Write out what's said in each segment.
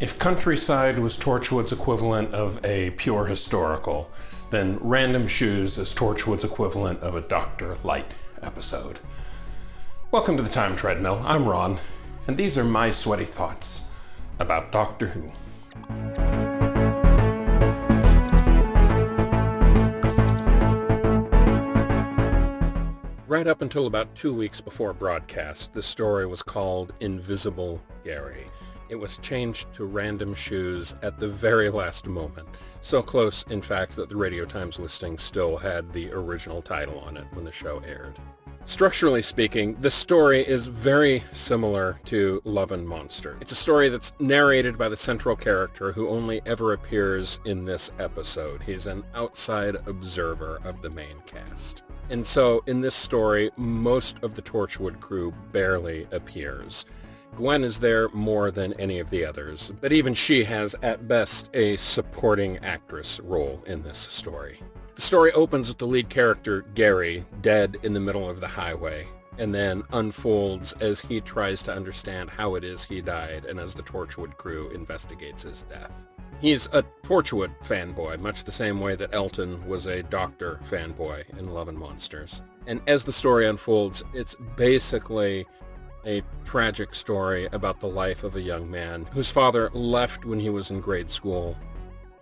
If Countryside was Torchwood's equivalent of a pure historical, then Random Shoes is Torchwood's equivalent of a Dr. Light episode. Welcome to the Time Treadmill. I'm Ron, and these are my sweaty thoughts about Doctor Who. Right up until about 2 weeks before broadcast, the story was called Invisible Gary. It was changed to Random Shoes at the very last moment. So close, in fact, that the Radio Times listing still had the original title on it when the show aired. Structurally speaking, the story is very similar to Love and Monster. It's a story that's narrated by the central character who only ever appears in this episode. He's an outside observer of the main cast. And so in this story, most of the Torchwood crew barely appears. Gwen is there more than any of the others, but even she has at best a supporting actress role in this story. The story opens with the lead character, Gary, dead in the middle of the highway, and then unfolds as he tries to understand how it is he died and as the Torchwood crew investigates his death. He's a Torchwood fanboy, much the same way that Elton was a Doctor fanboy in Love and Monsters. And as the story unfolds, it's basically a tragic story about the life of a young man whose father left when he was in grade school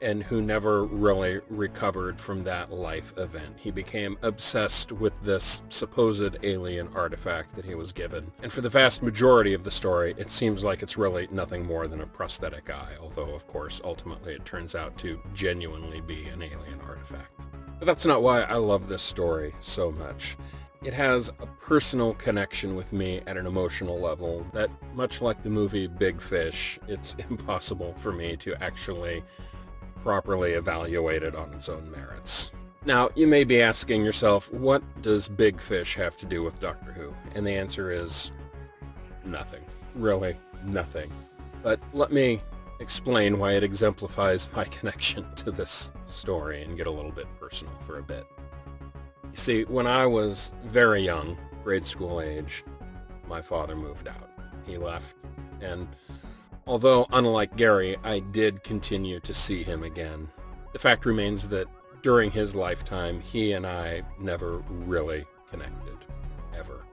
and who never really recovered from that life event. He became obsessed with this supposed alien artifact that he was given. And for the vast majority of the story, it seems like it's really nothing more than a prosthetic eye, although, of course, ultimately it turns out to genuinely be an alien artifact. But that's not why I love this story so much. It has a personal connection with me at an emotional level that, much like the movie Big Fish, it's impossible for me to actually properly evaluate it on its own merits. Now, you may be asking yourself, what does Big Fish have to do with Doctor Who? And the answer is nothing. Really, nothing. But let me explain why it exemplifies my connection to this story and get a little bit personal for a bit. You see, when I was very young, grade school age, my father moved out. He left, and although unlike Gary, I did continue to see him again. The fact remains that during his lifetime, he and I never really connected, ever.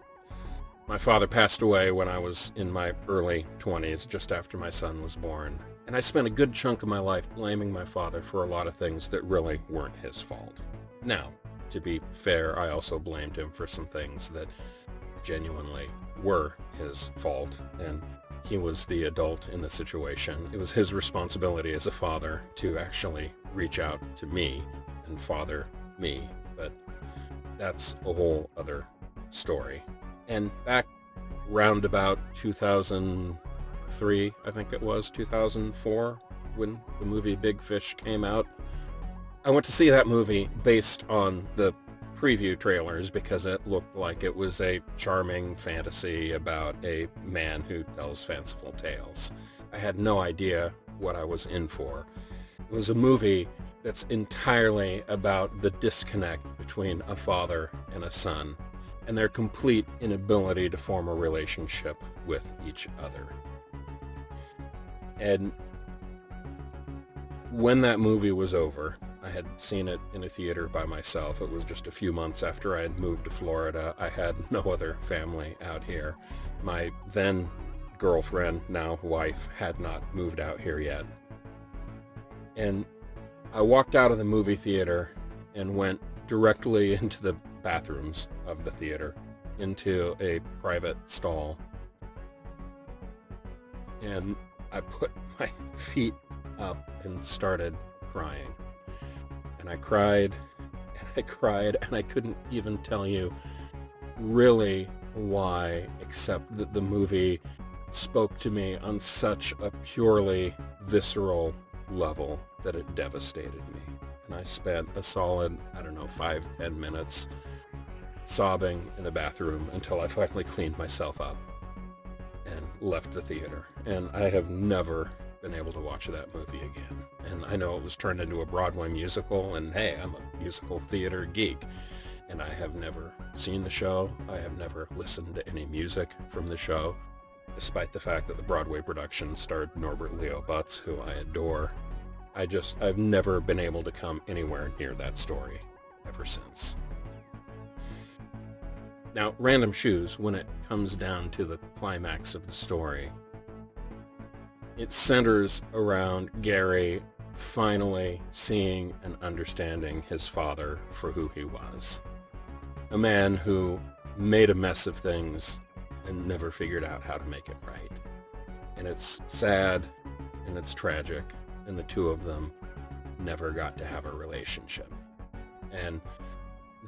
My father passed away when I was in my early 20s, just after my son was born, and I spent a good chunk of my life blaming my father for a lot of things that really weren't his fault. Now, to be fair, I also blamed him for some things that genuinely were his fault, and he was the adult in the situation. It was his responsibility as a father to actually reach out to me and father me, but that's a whole other story. And back round about 2003, I think it was, 2004, when the movie Big Fish came out, I went to see that movie based on the preview trailers because it looked like it was a charming fantasy about a man who tells fanciful tales. I had no idea what I was in for. It was a movie that's entirely about the disconnect between a father and a son and their complete inability to form a relationship with each other. And when that movie was over, I had seen it in a theater by myself. It was just a few months after I had moved to Florida. I had no other family out here. My then girlfriend, now wife, had not moved out here yet. And I walked out of the movie theater and went directly into the bathrooms of the theater, into a private stall. And I put my feet up and started crying. And I cried, and I cried, and I couldn't even tell you really why, except that the movie spoke to me on such a purely visceral level that it devastated me. And I spent a solid, 5-10 minutes sobbing in the bathroom until I finally cleaned myself up and left the theater. And I have never been able to watch that movie again. And I know it was turned into a Broadway musical, and hey, I'm a musical theater geek. And I have never seen the show. I have never listened to any music from the show. despite the fact that the Broadway production starred Norbert Leo Butz, who I adore. I've never been able to come anywhere near that story ever since. Now, Random Shoes, when it comes down to the climax of the story, it centers around Gary finally seeing and understanding his father for who he was. A man who made a mess of things and never figured out how to make it right. And it's sad and it's tragic, and the two of them never got to have a relationship. And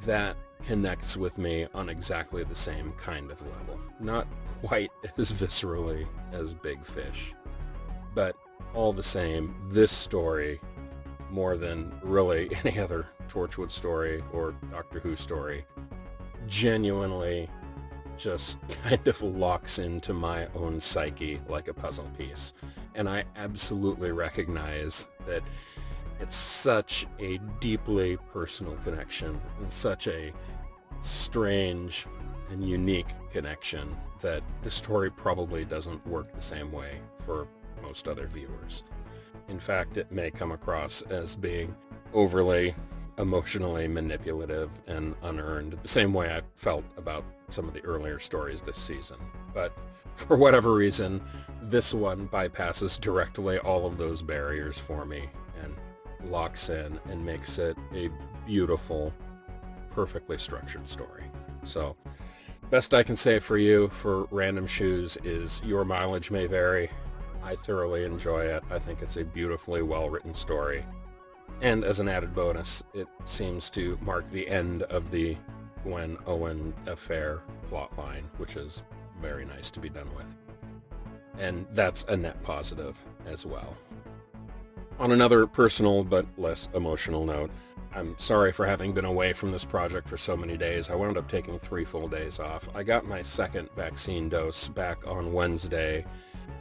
that connects with me on exactly the same kind of level. Not quite as viscerally as Big Fish, but all the same, this story, more than really any other Torchwood story or Doctor Who story, genuinely just kind of locks into my own psyche like a puzzle piece. And I absolutely recognize that it's such a deeply personal connection and such a strange and unique connection that the story probably doesn't work the same way for most other viewers. In fact, it may come across as being overly emotionally manipulative and unearned, the same way I felt about some of the earlier stories this season. But for whatever reason, this one bypasses directly all of those barriers for me and locks in and makes it a beautiful, perfectly structured story. So, best I can say for you for Random Shoes is your mileage may vary. I thoroughly enjoy it. I think it's a beautifully well-written story. And as an added bonus, it seems to mark the end of the Gwen-Owen affair plotline, which is very nice to be done with. And that's a net positive as well. On another personal but less emotional note, I'm sorry for having been away from this project for so many days. I wound up taking 3 full days off. I got my second vaccine dose back on Wednesday,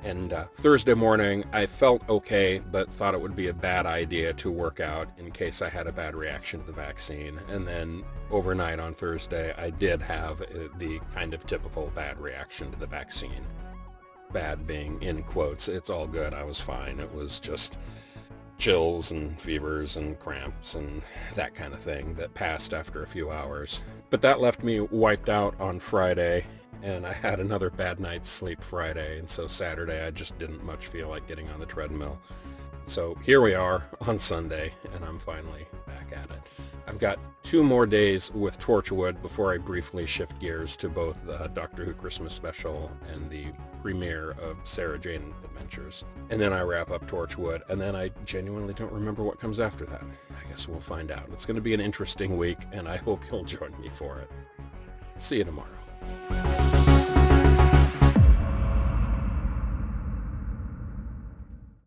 and Thursday morning I felt okay, but thought it would be a bad idea to work out in case I had a bad reaction to the vaccine. And then overnight on Thursday I did have the kind of typical bad reaction to the vaccine. Bad being in quotes. It's all good. I was fine. It was just chills and fevers and cramps and that kind of thing that passed after a few hours. But that left me wiped out on Friday, and I had another bad night's sleep Friday, and so Saturday I just didn't much feel like getting on the treadmill. So here we are on Sunday, and I'm finally back at it. I've got 2 more days with Torchwood before I briefly shift gears to both the Doctor Who Christmas special and the premiere of Sarah Jane Adventures. And then I wrap up Torchwood, and then I genuinely don't remember what comes after that. I guess we'll find out. It's going to be an interesting week, and I hope you'll join me for it. See you tomorrow.